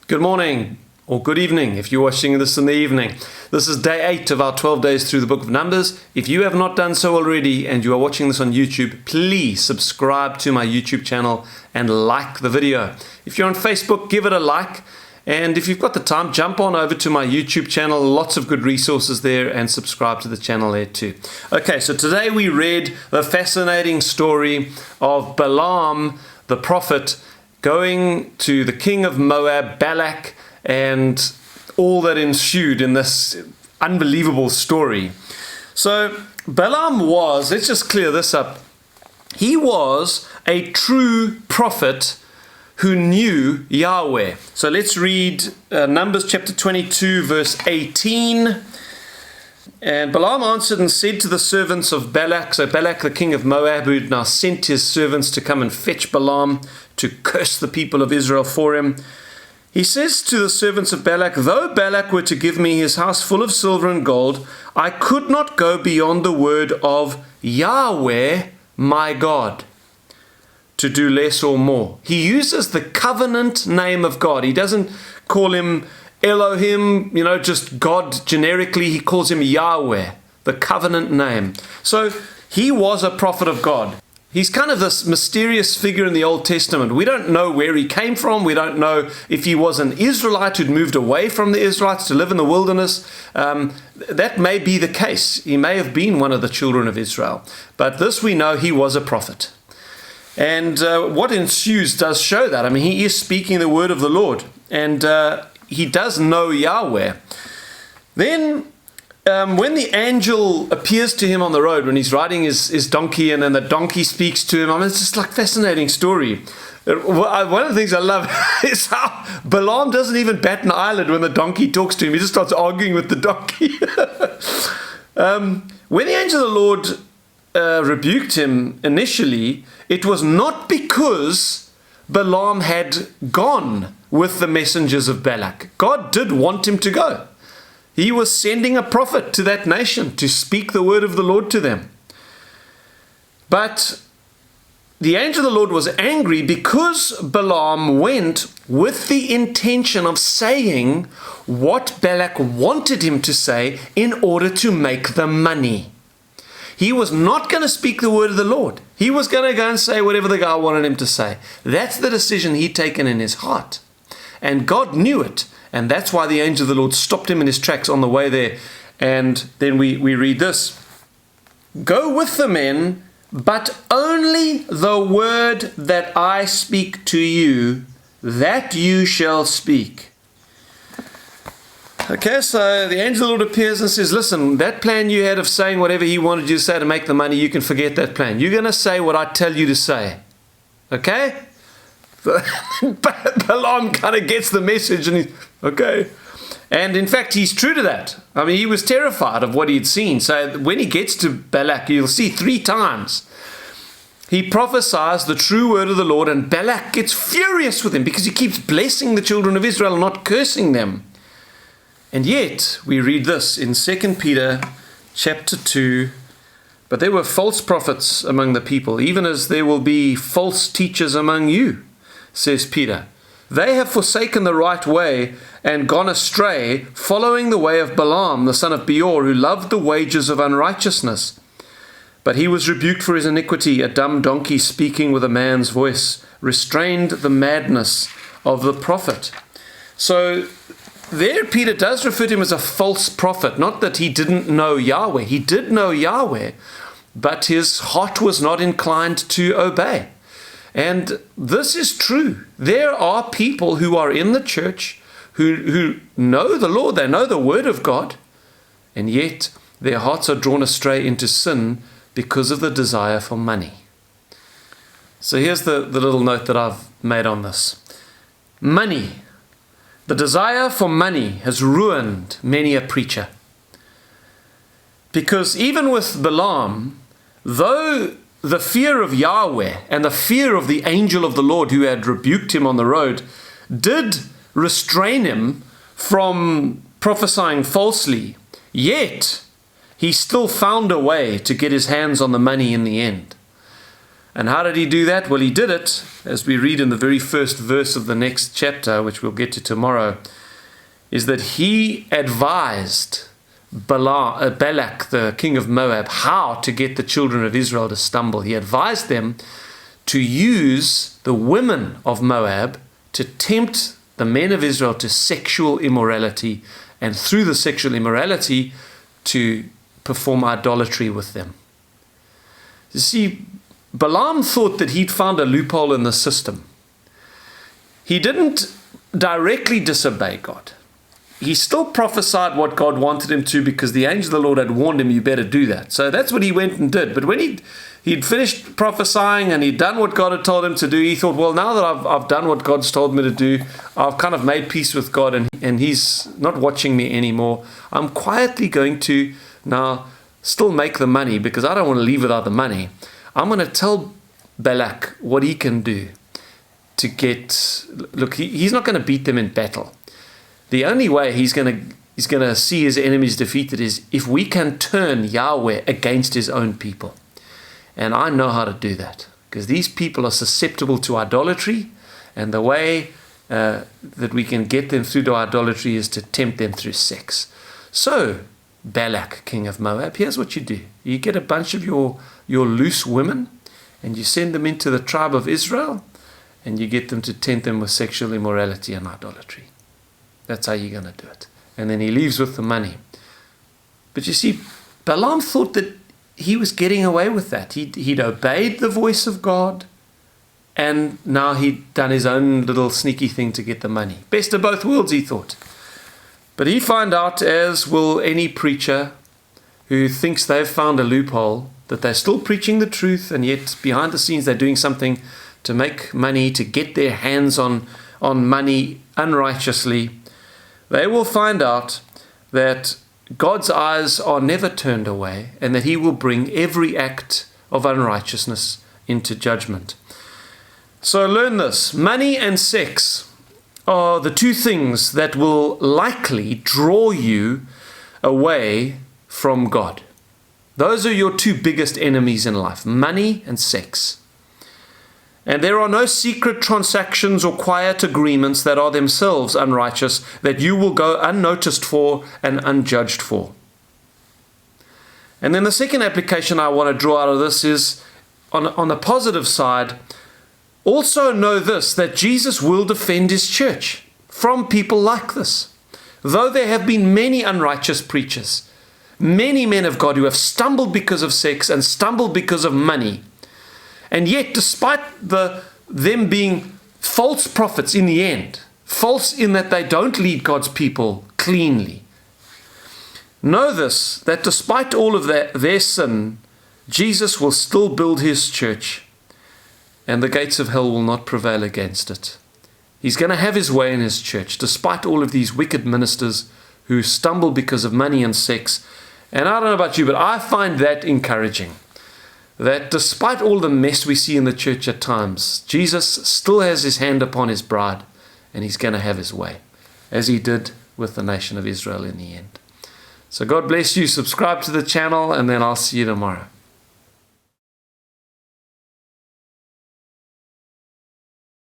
Good morning, or good evening if you're watching this in the evening. This is day 8 of our 12 days through the book of Numbers. If you have not done so already and you are watching this on YouTube, please subscribe to my YouTube channel and like the video. If you're on Facebook, give it a like. And if you've got the time, jump on over to my YouTube channel. Lots of good resources there, and subscribe to the channel there too. Okay, so today we read the fascinating story of Balaam, the prophet, going to the king of Moab, Balak, and all that ensued in this unbelievable story. So Balaam was, let's just clear this up, he was a true prophet who knew Yahweh. So let's read Numbers chapter 22, verse 18. And Balaam answered and said to the servants of Balak, so Balak the king of Moab, who had now sent his servants to come and fetch Balaam to curse the people of Israel for him. He says to the servants of Balak, though Balak were to give me his house full of silver and gold, I could not go beyond the word of Yahweh my God, to do less or more. He uses the covenant name of God. He doesn't call him Elohim, just God generically. He calls him Yahweh, the covenant name. So he was a prophet of God. He's kind of this mysterious figure in the Old Testament. We don't know where he came from. We don't know if he was an Israelite who'd moved away from the Israelites to live in the wilderness. That may be the case. He may have been one of the children of Israel. But this we know, he was a prophet. And what ensues does show that. I mean, he is speaking the word of the Lord. And he does know Yahweh. Then when the angel appears to him on the road, when he's riding his donkey, and then the donkey speaks to him, it's just like a fascinating story. One of the things I love is how Balaam doesn't even bat an eyelid when the donkey talks to him. He just starts arguing with the donkey. When the angel of the Lord rebuked him initially, it was not because Balaam had gone with the messengers of Balak. God did want him to go. He was sending a prophet to that nation to speak the word of the Lord to them. But the angel of the Lord was angry because Balaam went with the intention of saying what Balak wanted him to say in order to make the money. He was not going to speak the word of the Lord. He was going to go and say whatever the guy wanted him to say. That's the decision he'd taken in his heart. And God knew it. And that's why the angel of the Lord stopped him in his tracks on the way there. And then we read this. Go with the men, but only the word that I speak to you, that you shall speak. Okay, so the angel of the Lord appears and says, listen, that plan you had of saying whatever he wanted you to say to make the money, you can forget that plan. You're going to say what I tell you to say. Okay? Balaam kind of gets the message, and he's, okay. And in fact, he's true to that. I mean, he was terrified of what he'd seen. So when he gets to Balak, you'll see 3 times, he prophesies the true word of the Lord, and Balak gets furious with him because he keeps blessing the children of Israel, not cursing them. And yet, we read this in 2 Peter chapter 2, but there were false prophets among the people, even as there will be false teachers among you, says Peter. They have forsaken the right way and gone astray, following the way of Balaam, the son of Beor, who loved the wages of unrighteousness. But he was rebuked for his iniquity. A dumb donkey speaking with a man's voice restrained the madness of the prophet. So there Peter does refer to him as a false prophet. Not that he didn't know Yahweh. He did know Yahweh, but his heart was not inclined to obey. And this is true. There are people who are in the church who know the Lord, they know the word of God, and yet their hearts are drawn astray into sin because of the desire for money. So here's the little note that I've made on this. Money. The desire for money has ruined many a preacher. Because even with Balaam, though the fear of Yahweh and the fear of the angel of the Lord who had rebuked him on the road did restrain him from prophesying falsely, yet he still found a way to get his hands on the money in the end. And how did he do that? Well, he did it, as we read in the very first verse of the next chapter, which we'll get to tomorrow, is that he advised Balak, the king of Moab, how to get the children of Israel to stumble. He advised them to use the women of Moab to tempt the men of Israel to sexual immorality, and through the sexual immorality to perform idolatry with them. You see, Balaam thought that he'd found a loophole in the system. He didn't directly disobey God. He still prophesied what God wanted him to, because the angel of the Lord had warned him, you better do that. So that's what he went and did. But when he'd finished prophesying and he'd done what God had told him to do, he thought, well, now that I've done what God's told me to do, I've kind of made peace with God, and he's not watching me anymore. I'm quietly going to now still make the money, because I don't want to leave without the money. I'm going to tell Balak what he can do to get, look, he's not going to beat them in battle. The only way he's going to see his enemies defeated is if we can turn Yahweh against his own people. And I know how to do that, because these people are susceptible to idolatry, and the way that we can get them through to idolatry is to tempt them through sex. So, Balak, king of Moab, here's what you do. You get a bunch of your loose women, and you send them into the tribe of Israel, and you get them to tempt them with sexual immorality and idolatry. That's how you're going to do it. And then he leaves with the money. But you see, Balaam thought that he was getting away with that. He'd obeyed the voice of God, and now he'd done his own little sneaky thing to get the money. Best of both worlds, he thought. But he found out, as will any preacher who thinks they've found a loophole, that they're still preaching the truth, and yet behind the scenes they're doing something to make money, to get their hands on money unrighteously. They will find out that God's eyes are never turned away, and that he will bring every act of unrighteousness into judgment. So learn this. Money and sex are the two things that will likely draw you away from God. Those are your two biggest enemies in life, money and sex. And there are no secret transactions or quiet agreements that are themselves unrighteous that you will go unnoticed for and unjudged for. And then the second application I want to draw out of this is, on the positive side, also know this, that Jesus will defend his church from people like this. Though there have been many unrighteous preachers, many men of God who have stumbled because of sex and stumbled because of money, and yet, despite them being false prophets in the end, false in that they don't lead God's people cleanly, know this, that despite all of their sin, Jesus will still build his church, and the gates of hell will not prevail against it. He's going to have his way in his church, despite all of these wicked ministers who stumble because of money and sex. And I don't know about you, but I find that encouraging. That despite all the mess we see in the church at times, Jesus still has his hand upon his bride, and he's going to have his way, as he did with the nation of Israel in the end. So God bless you. Subscribe to the channel, and then I'll see you tomorrow.